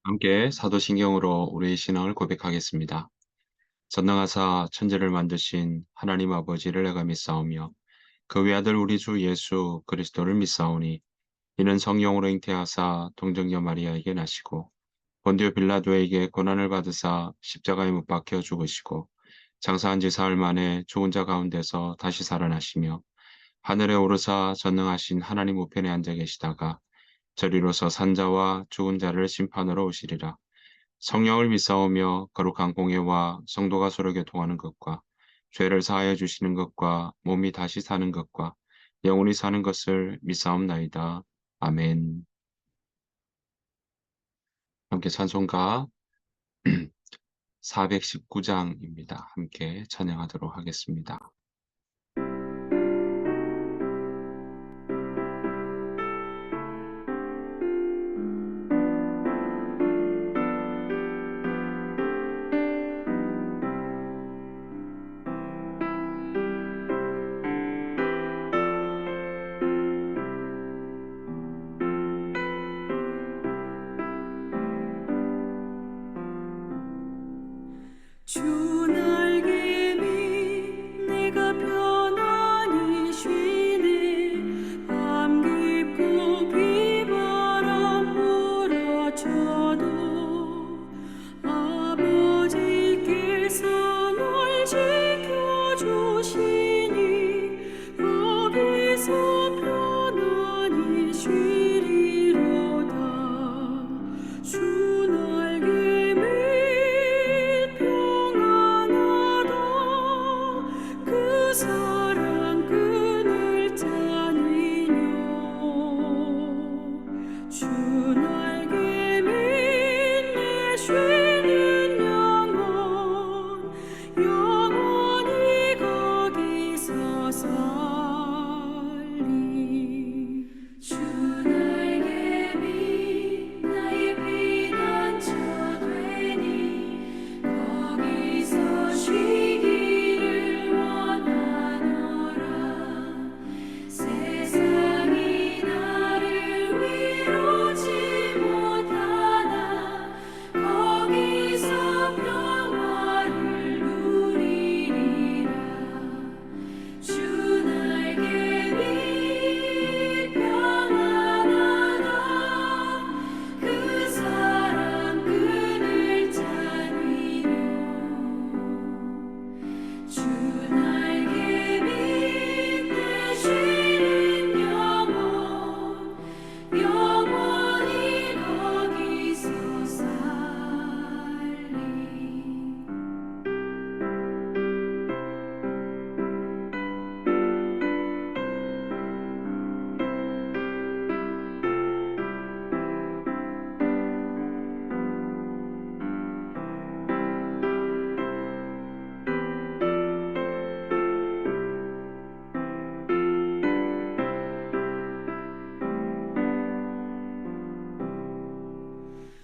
함께 사도신경으로 우리의 신앙을 고백하겠습니다. 전능하사 천지를 만드신 하나님 아버지를 내가 믿사오며 그 외아들 우리 주 예수 그리스도를 믿사오니 이는 성령으로 잉태하사 동정녀 마리아에게 나시고 본디오 빌라도에게 고난을 받으사 십자가에 못 박혀 죽으시고 장사한 지 사흘 만에 죽은 자 가운데서 다시 살아나시며 하늘에 오르사 전능하신 하나님 우편에 앉아 계시다가 저리로서 산자와 죽은 자를 심판하러 오시리라. 성령을 믿사오며 거룩한 공예와 성도가 서로 교통하는 것과 죄를 사하여 주시는 것과 몸이 다시 사는 것과 영원히 사는 것을 믿사옵나이다. 아멘. 함께 찬송가 419장입니다. 함께 찬양하도록 하겠습니다. 주 날개 밑 내가 편안히 쉬네. 밤 깊고 비바람 몰아쳐도 아버지께서 널 지켜주시니 거기서 편안히 쉬리로다. 주 날개 밑 평안하다. 그 사랑 끈을 짜니뇨. 주 날개 밑내 쉬는 영혼 영원히 거기서 살리. 주 날개 밑 나의 피난처 되니 거기서 쉬기를 원하노라. 세상이 나를 위로치 못하나 거기서 평화를 누리리라. 주 날개 밑 평안하다. 그 사랑 끈을 짜니뇨. 주 날개 밑내 쉬는 영혼 영원히 거기서 살리.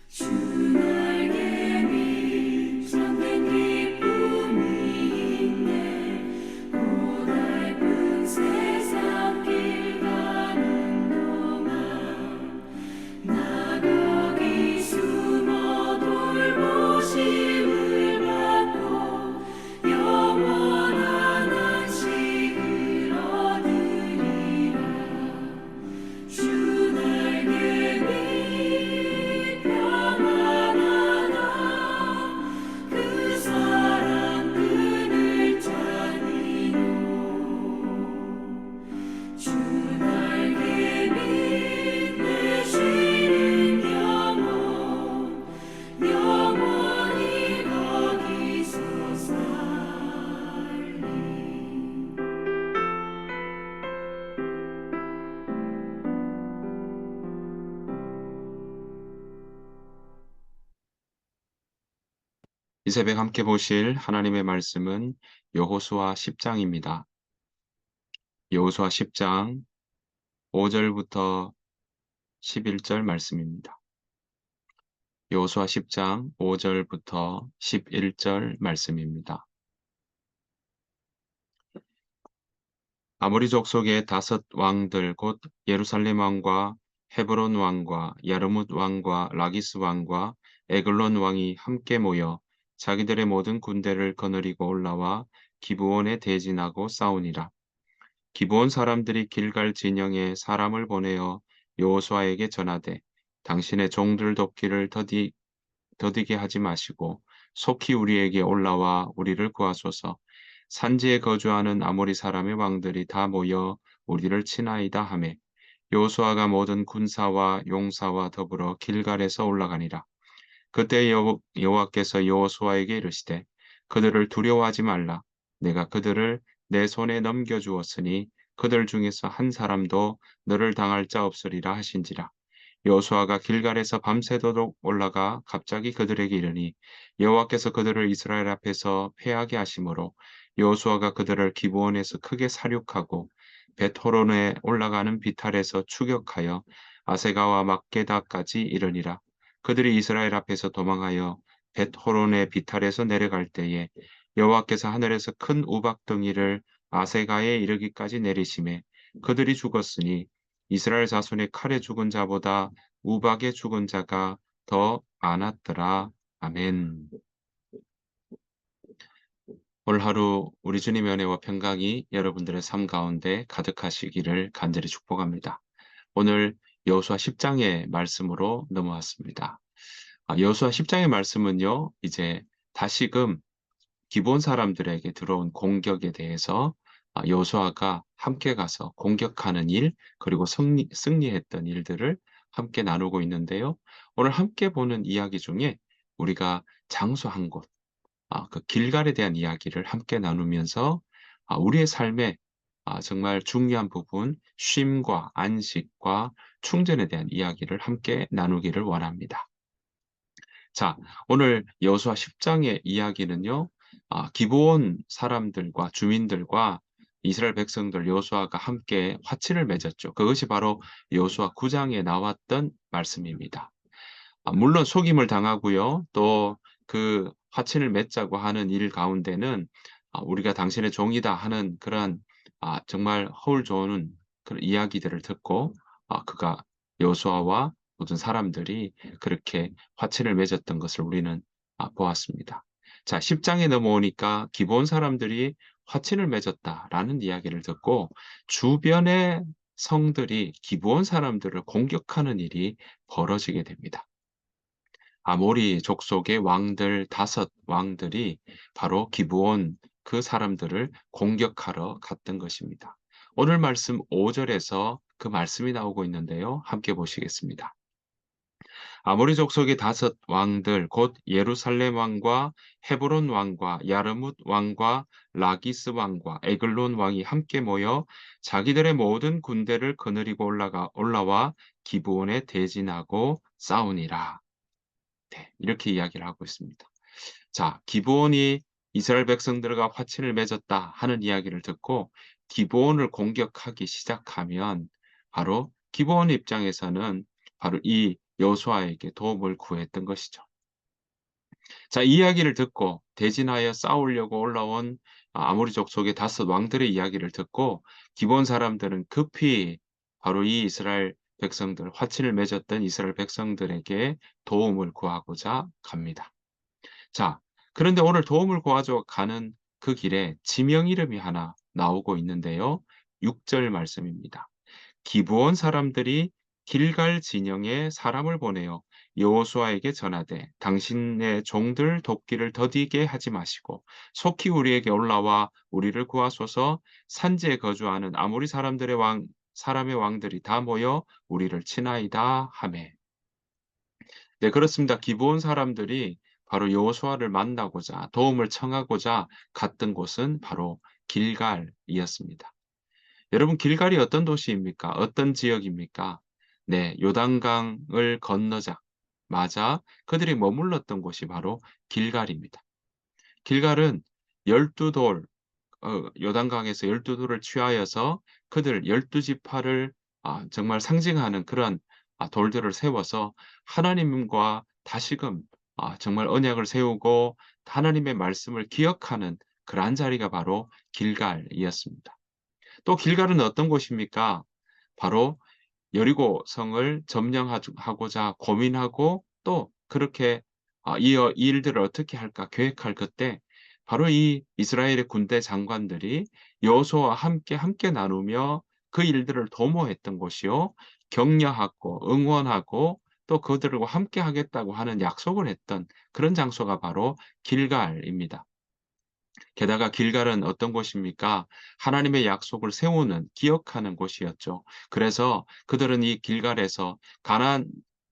주 날개 밑 참된 기쁨이 있네. 고달픈 세상 길 가는 동안 나 거기 숨어 돌보심을 받고 영원한 안식을 얻으리라. 주 날개 밑 평안하다. 그 사랑 끈을 짜니뇨. 주 날개 밑내 쉬는 영혼 영원히 거기서 살리. '이 새벽 함께 보실 하나님의 말씀은 여호수아 10장입니다. 여호수아 10장 5절부터 11절 말씀입니다. 여호수아 10장 5절부터 11절 말씀입니다. 아모리 족속의 다섯 왕들 곧 예루살렘 왕과 헤브론 왕과 야르뭇 왕과 라기스 왕과 에글론 왕이 함께 모여 자기들의 모든 군대를 거느리고 올라와 기브온에 대진하고 싸우니라. 기브온 사람들이 길갈 진영에 사람을 보내어 여호수아에게 전하되 당신의 종들 돕기를 더디게 하지 마시고 속히 우리에게 올라와 우리를 구하소서. 산지에 거주하는 아모리 사람의 왕들이 다 모여 우리를 치나이다 하매 여호수아가 모든 군사와 용사와 더불어 길갈에서 올라가니라. 그때 여호와께서 여호수아에게 이르시되 그들을 두려워하지 말라. 내가 그들을 내 손에 넘겨주었으니 그들 중에서 한 사람도 너를 당할 자 없으리라 하신지라. 여호수아가 길갈에서 밤새도록 올라가 갑자기 그들에게 이르니 여호와께서 그들을 이스라엘 앞에서 패하게 하심으로 여호수아가 그들을 기브온에서 크게 사륙하고 벳호론에 올라가는 비탈에서 추격하여 아세가와 막게다까지 이르니라. 그들이 이스라엘 앞에서 도망하여 벳호론의 비탈에서 내려갈 때에 여호와께서 하늘에서 큰 우박덩이를 아세가에 이르기까지 내리심에 그들이 죽었으니 이스라엘 자손의 칼에 죽은 자보다 우박에 죽은 자가 더 많았더라. 아멘. 오늘 하루 우리 주님의 은혜와 평강이 여러분들의 삶 가운데 가득하시기를 간절히 축복합니다. 오늘 여호수아 10장의 말씀으로 넘어왔습니다. 여호수아 10장의 말씀은요, 이제 다시금 기본 사람들에게 들어온 공격에 대해서 여호수아가 함께 가서 공격하는 일, 그리고 승리했던 일들을 함께 나누고 있는데요. 오늘 함께 보는 이야기 중에 우리가 장소한 곳, 그 길갈에 대한 이야기를 함께 나누면서 우리의 삶에 정말 중요한 부분, 쉼과 안식과 충전에 대한 이야기를 함께 나누기를 원합니다. 자, 오늘 여호수아 10장의 이야기는요, 기브온 사람들과 주민들과 이스라엘 백성들 여호수아가 함께 화친을 맺었죠. 그것이 바로 여호수아 9장에 나왔던 말씀입니다. 물론 속임을 당하고요. 또 그 화친을 맺자고 하는 일 가운데는 우리가 당신의 종이다 하는 그런 정말 허울 좋은 그런 이야기들을 듣고 그가 여호수아와 모든 사람들이 그렇게 화친을 맺었던 것을 우리는 보았습니다. 자, 10장에 넘어오니까 기본 사람들이 화친을 맺었다라는 이야기를 듣고 주변의 성들이 기브온 사람들을 공격하는 일이 벌어지게 됩니다. 아모리 족속의 왕들 5왕들이 바로 기브온 그 사람들을 공격하러 갔던 것입니다. 오늘 말씀 5절에서 그 말씀이 나오고 있는데요. 함께 보시겠습니다. 아모리 족속의 5왕들 곧 예루살렘 왕과 헤브론 왕과 야르뭇 왕과 라기스 왕과 에글론 왕이 함께 모여 자기들의 모든 군대를 거느리고 올라와 기브온에 대진하고 싸우니라. 네, 이렇게 이야기를 하고 있습니다. 자, 기브온이 이스라엘 백성들과 화친을 맺었다 하는 이야기를 듣고 기브온을 공격하기 시작하면 바로 기브온 입장에서는 바로 이 여호수아에게 도움을 구했던 것이죠. 자, 이 이야기를 듣고 대진하여 싸우려고 올라온 아모리 족속의 5왕들의 이야기를 듣고 기브온 사람들은 급히 바로 이 이스라엘 백성들, 화친을 맺었던 이스라엘 백성들에게 도움을 구하고자 갑니다. 자, 그런데 오늘 도움을 구하러 가는 그 길에 지명 이름이 하나 나오고 있는데요. 6절 말씀입니다. 기브온 사람들이 길갈 진영에 사람을 보내어 여호수아에게 전하되 당신의 종들 돕기를 더디게 하지 마시고 속히 우리에게 올라와 우리를 구하소서. 산지에 거주하는 아모리 사람의 왕들이 다 모여 우리를 치나이다 하매. 네, 그렇습니다. 기브온 사람들이 바로 여호수아를 만나고자 도움을 청하고자 갔던 곳은 바로 길갈이었습니다. 여러분, 길갈이 어떤 도시입니까? 어떤 지역입니까? 네, 요단강을 건너자마자 그들이 머물렀던 곳이 바로 길갈입니다. 길갈은 12돌, 요단강에서 12돌을 취하여서 그들 12지파를 정말 상징하는 그런 돌들을 세워서 하나님과 다시금 정말 언약을 세우고 하나님의 말씀을 기억하는 그러한 자리가 바로 길갈이었습니다. 또 길갈은 어떤 곳입니까? 바로 여리고 성을 점령하고자 고민하고 또 그렇게 이 일들을 어떻게 할까 계획할 그때 바로 이 이스라엘의 군대 장관들이 여호수아와 함께 나누며 그 일들을 도모했던 곳이요. 격려하고 응원하고 또 그들과 함께 하겠다고 하는 약속을 했던 그런 장소가 바로 길갈입니다. 게다가 길갈은 어떤 곳입니까? 하나님의 약속을 세우는 기억하는 곳이었죠. 그래서 그들은 이 길갈에서 가나안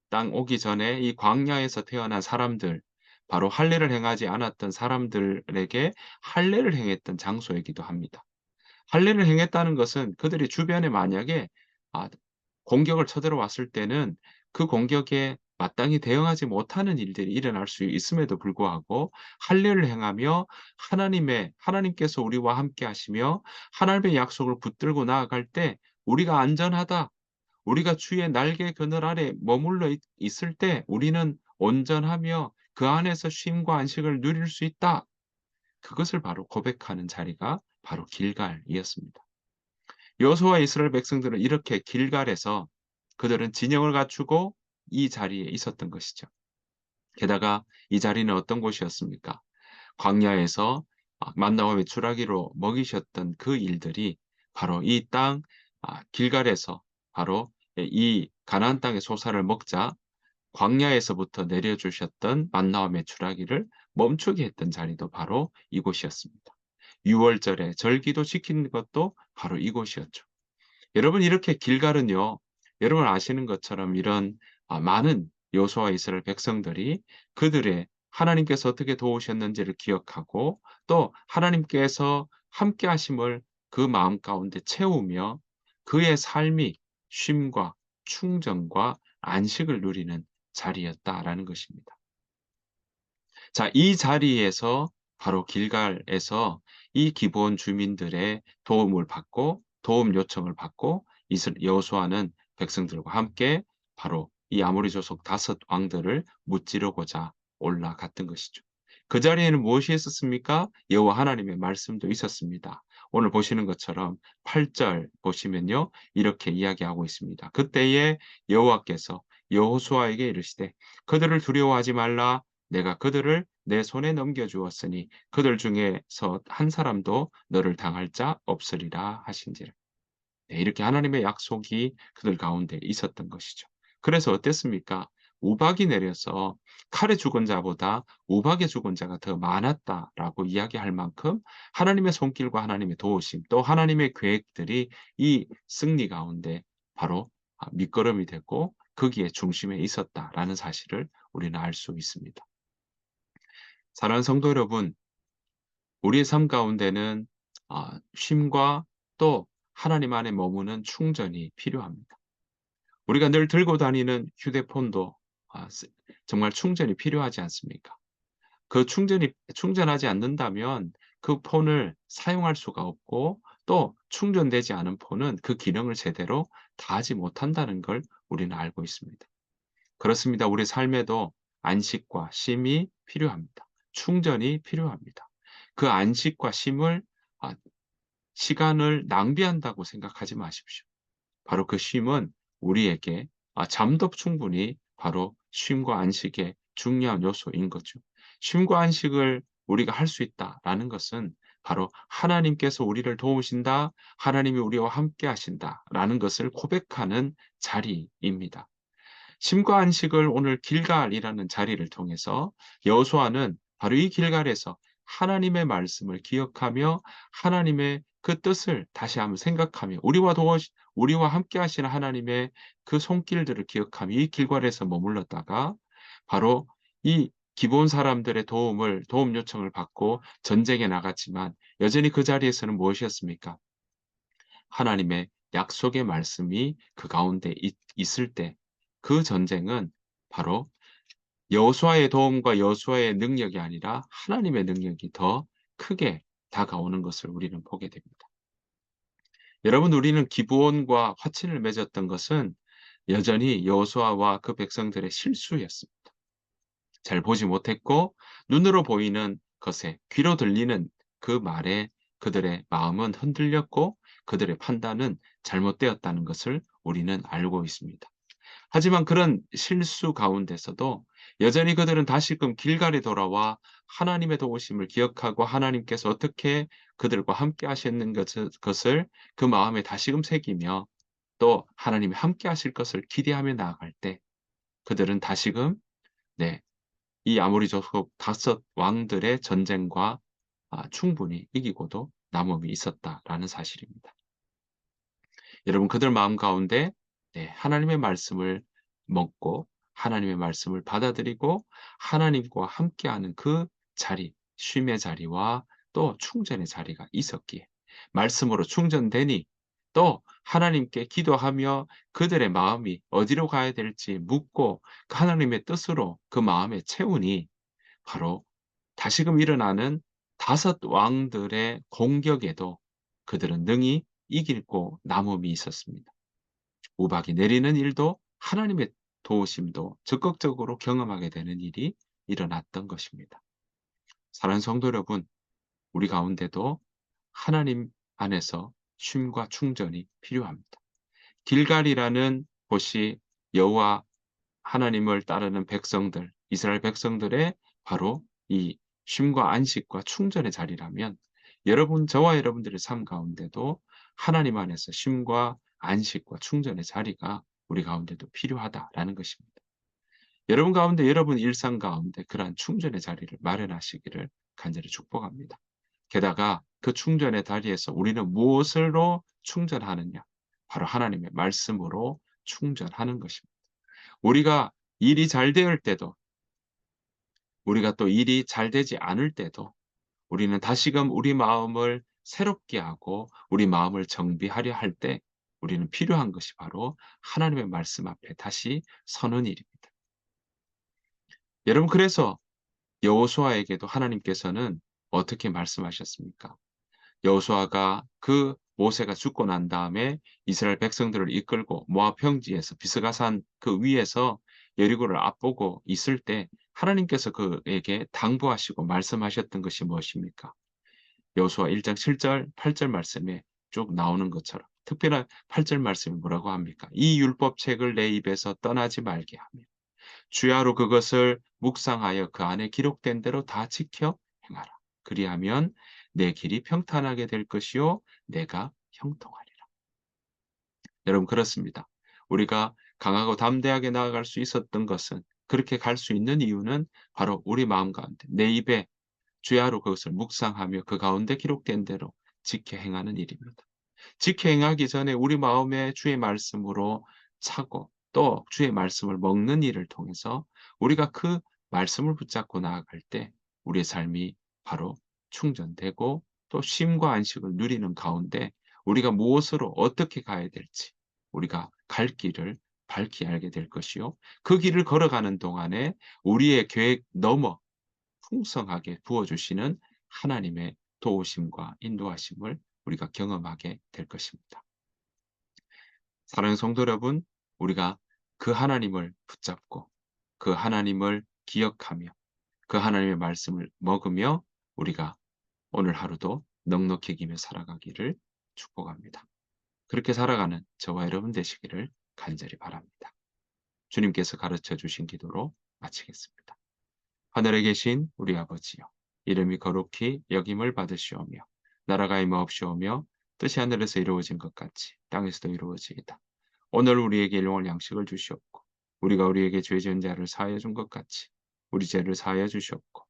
땅 오기 전에 이 광야에서 태어난 사람들, 바로 할례를 행하지 않았던 사람들에게 할례를 행했던 장소이기도 합니다. 할례를 행했다는 것은 그들이 주변에 만약에 아 공격을 쳐들어왔을 때는 그 공격에 마땅히 대응하지 못하는 일들이 일어날 수 있음에도 불구하고 할례를 행하며 하나님께서 우리와 함께 하시며 하나님의 약속을 붙들고 나아갈 때 우리가 안전하다. 우리가 주의 날개 그늘 아래 머물러 있을 때 우리는 온전하며 그 안에서 쉼과 안식을 누릴 수 있다. 그것을 바로 고백하는 자리가 바로 길갈이었습니다. 여호수아와 이스라엘 백성들은 이렇게 길갈에서 그들은 진영을 갖추고 이 자리에 있었던 것이죠. 게다가 이 자리는 어떤 곳이었습니까? 광야에서 만나와 메추라기로 먹이셨던 그 일들이 바로 이 땅 길갈에서 바로 이 가나안 땅의 소사를 먹자 광야에서부터 내려주셨던 만나와 메추라기를 멈추게 했던 자리도 바로 이곳이었습니다. 유월절에 절기도 지킨 것도 바로 이곳이었죠. 여러분 이렇게 길갈은요. 여러분 아시는 것처럼 이런 많은 여호수아와 이스라엘 백성들이 그들의 하나님께서 어떻게 도우셨는지를 기억하고 또 하나님께서 함께 하심을 그 마음 가운데 채우며 그의 삶이 쉼과 충정과 안식을 누리는 자리였다라는 것입니다. 자, 이 자리에서 바로 길갈에서 이 기브온 주민들의 도움을 받고 도움 요청을 받고 여호수아는 백성들과 함께 바로 이 아모리 족속 다섯 왕들을 무찌르고자 올라갔던 것이죠. 그 자리에는 무엇이 있었습니까? 여호와 하나님의 말씀도 있었습니다. 오늘 보시는 것처럼 8절 보시면요. 이렇게 이야기하고 있습니다. 그때에 여호와께서 여호수아에게 이르시되 그들을 두려워하지 말라. 내가 그들을 내 손에 넘겨주었으니 그들 중에서 한 사람도 너를 당할 자 없으리라 하신지라. 네, 이렇게 하나님의 약속이 그들 가운데 있었던 것이죠. 그래서 어땠습니까? 우박이 내려서 칼에 죽은 자보다 우박에 죽은 자가 더 많았다라고 이야기할 만큼 하나님의 손길과 하나님의 도우심 또 하나님의 계획들이 이 승리 가운데 바로 밑거름이 됐고 거기에 중심에 있었다라는 사실을 우리는 알 수 있습니다. 사랑하는 성도 여러분, 우리의 삶 가운데는 쉼과 또 하나님 안에 머무는 충전이 필요합니다. 우리가 늘 들고 다니는 휴대폰도 정말 충전이 필요하지 않습니까? 그 충전하지 않는다면 그 폰을 사용할 수가 없고 또 충전되지 않은 폰은 그 기능을 제대로 다하지 못한다는 걸 우리는 알고 있습니다. 그렇습니다. 우리 삶에도 안식과 쉼이 필요합니다. 충전이 필요합니다. 그 안식과 쉼을 시간을 낭비한다고 생각하지 마십시오. 바로 그 쉼은 우리에게 잠도 충분히 바로 쉼과 안식의 중요한 요소인 거죠. 쉼과 안식을 우리가 할 수 있다라는 것은 바로 하나님께서 우리를 도우신다, 하나님이 우리와 함께 하신다라는 것을 고백하는 자리입니다. 쉼과 안식을 오늘 길갈이라는 자리를 통해서 여호수아는 바로 이 길갈에서 하나님의 말씀을 기억하며 하나님의 그 뜻을 다시 한번 생각하며 우리와 함께 하시는 하나님의 그 손길들을 기억하며 이 길갈에서 머물렀다가 바로 이 기브온 사람들의 도움 요청을 받고 전쟁에 나갔지만 여전히 그 자리에서는 무엇이었습니까? 하나님의 약속의 말씀이 그 가운데 있을 때 그 전쟁은 바로 여호수아의 도움과 여호수아의 능력이 아니라 하나님의 능력이 더 크게 다가오는 것을 우리는 보게 됩니다. 여러분, 우리는 기브온과 화친을 맺었던 것은 여전히 여호수아와 그 백성들의 실수였습니다. 잘 보지 못했고 눈으로 보이는 것에 귀로 들리는 그 말에 그들의 마음은 흔들렸고 그들의 판단은 잘못되었다는 것을 우리는 알고 있습니다. 하지만 그런 실수 가운데서도 여전히 그들은 다시금 길갈에 돌아와 하나님의 도우심을 기억하고 하나님께서 어떻게 그들과 함께 하셨는 것을 그 마음에 다시금 새기며 또 하나님이 함께 하실 것을 기대하며 나아갈 때 그들은 다시금 네, 이 아모리 족속 다섯 왕들의 전쟁과 충분히 이기고도 남음이 있었다라는 사실입니다. 여러분 그들 마음 가운데 네, 하나님의 말씀을 먹고 하나님의 말씀을 받아들이고 하나님과 함께하는 그 자리, 쉼의 자리와 또 충전의 자리가 있었기에 말씀으로 충전되니 또 하나님께 기도하며 그들의 마음이 어디로 가야 될지 묻고 그 하나님의 뜻으로 그 마음에 채우니 바로 다시금 일어나는 다섯 왕들의 공격에도 그들은 능히 이기고 남음이 있었습니다. 우박이 내리는 일도 하나님의 도우심도 적극적으로 경험하게 되는 일이 일어났던 것입니다. 사랑하는 성도 여러분, 우리 가운데도 하나님 안에서 쉼과 충전이 필요합니다. 길갈이라는 곳이 여호와 하나님을 따르는 백성들, 이스라엘 백성들의 바로 이 쉼과 안식과 충전의 자리라면 저와 여러분들의 삶 가운데도 하나님 안에서 쉼과 안식과 충전의 자리가 우리 가운데도 필요하다라는 것입니다. 여러분 가운데 여러분 일상 가운데 그러한 충전의 자리를 마련하시기를 간절히 축복합니다. 게다가 그 충전의 자리에서 우리는 무엇으로 충전하느냐? 바로 하나님의 말씀으로 충전하는 것입니다. 우리가 일이 잘 될 때도 우리가 또 일이 잘 되지 않을 때도 우리는 다시금 우리 마음을 새롭게 하고 우리 마음을 정비하려 할 때 우리는 필요한 것이 바로 하나님의 말씀 앞에 다시 서는 일입니다. 여러분 그래서 여호수아에게도 하나님께서는 어떻게 말씀하셨습니까? 여호수아가 그 모세가 죽고 난 다음에 이스라엘 백성들을 이끌고 모압 평지에서 비스가산 그 위에서 여리고를 앞보고 있을 때 하나님께서 그에게 당부하시고 말씀하셨던 것이 무엇입니까? 여호수아 1장 7절, 8절 말씀에 쭉 나오는 것처럼 특별한 8절 말씀이 뭐라고 합니까? 이 율법책을 내 입에서 떠나지 말게 하며 주야로 그것을 묵상하여 그 안에 기록된 대로 다 지켜 행하라. 그리하면 내 길이 평탄하게 될 것이요 내가 형통하리라. 여러분 그렇습니다. 우리가 강하고 담대하게 나아갈 수 있었던 것은 그렇게 갈 수 있는 이유는 바로 우리 마음 가운데 내 입에 주야로 그것을 묵상하며 그 가운데 기록된 대로 지켜 행하는 일입니다. 지켜 행하기 전에 우리 마음에 주의 말씀으로 차고 또 주의 말씀을 먹는 일을 통해서 우리가 그 말씀을 붙잡고 나아갈 때 우리의 삶이 바로 충전되고 또 쉼과 안식을 누리는 가운데 우리가 무엇으로 어떻게 가야 될지 우리가 갈 길을 밝히 알게 될 것이요. 그 길을 걸어가는 동안에 우리의 계획 넘어 풍성하게 부어주시는 하나님의 도우심과 인도하심을 우리가 경험하게 될 것입니다. 사랑하는 성도 여러분, 우리가 그 하나님을 붙잡고 그 하나님을 기억하며 그 하나님의 말씀을 먹으며 우리가 오늘 하루도 넉넉히 이기며 살아가기를 축복합니다. 그렇게 살아가는 저와 여러분 되시기를 간절히 바랍니다. 주님께서 가르쳐 주신 기도로 마치겠습니다. 하늘에 계신 우리 아버지여, 이름이 거룩히 여김을 받으시오며 나라가 임하옵시오며 뜻이 하늘에서 이루어진 것 같이 땅에서도 이루어지이다. 오늘 우리에게 일용할 양식을 주시옵고 우리가 우리에게 죄 지은 자를 사하여 준 것 같이 우리 죄를 사하여 주시옵고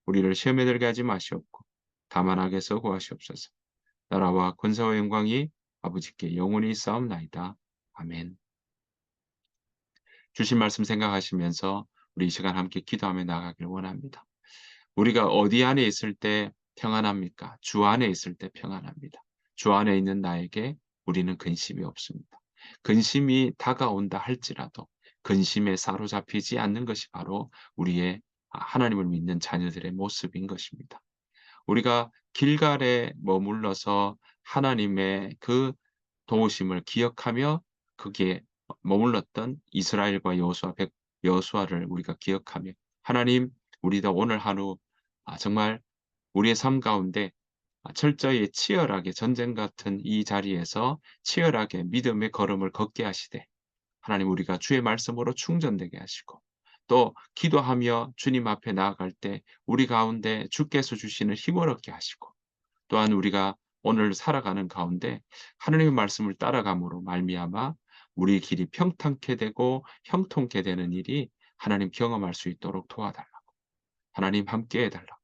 우리를 시험에 들게 하지 마시옵고 다만 악에서 구하시옵소서. 나라와 권세와 영광이 아버지께 영원히 싸움나이다. 아멘. 주신 말씀 생각하시면서 우리 이 시간 함께 기도하며 나아가길 원합니다. 우리가 어디 안에 있을 때 평안합니까? 주 안에 있을 때 평안합니다. 주 안에 있는 나에게 우리는 근심이 없습니다. 근심이 다가온다 할지라도 근심에 사로잡히지 않는 것이 바로 우리의 하나님을 믿는 자녀들의 모습인 것입니다. 우리가 길갈에 머물러서 하나님의 그 도우심을 기억하며 거기에 머물렀던 이스라엘과 여호수아를 우리가 기억하며 하나님 우리도 오늘 하루 정말 우리의 삶 가운데 철저히 치열하게 전쟁 같은 이 자리에서 치열하게 믿음의 걸음을 걷게 하시되 하나님 우리가 주의 말씀으로 충전되게 하시고 또 기도하며 주님 앞에 나아갈 때 우리 가운데 주께서 주시는 힘을 얻게 하시고 또한 우리가 오늘 살아가는 가운데 하나님의 말씀을 따라감으로 말미암아 우리 길이 평탄케 되고 형통케 되는 일이 하나님 경험할 수 있도록 도와달라고 하나님 함께 해달라고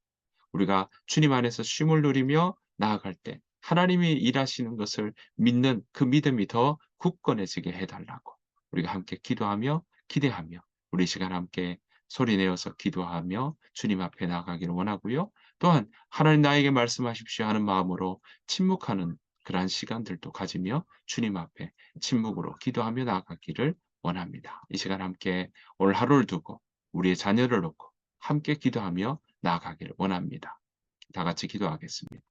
우리가 주님 안에서 쉼을 누리며 나아갈 때 하나님이 일하시는 것을 믿는 그 믿음이 더 굳건해지게 해달라고 우리가 함께 기도하며 기대하며 우리 시간 함께 소리내어서 기도하며 주님 앞에 나아가기를 원하고요. 또한 하나님 나에게 말씀하십시오 하는 마음으로 침묵하는 그러한 시간들도 가지며 주님 앞에 침묵으로 기도하며 나아가기를 원합니다. 이 시간 함께 오늘 하루를 두고 우리의 자녀를 놓고 함께 기도하며 나아가기를 원합니다. 다 같이 기도하겠습니다.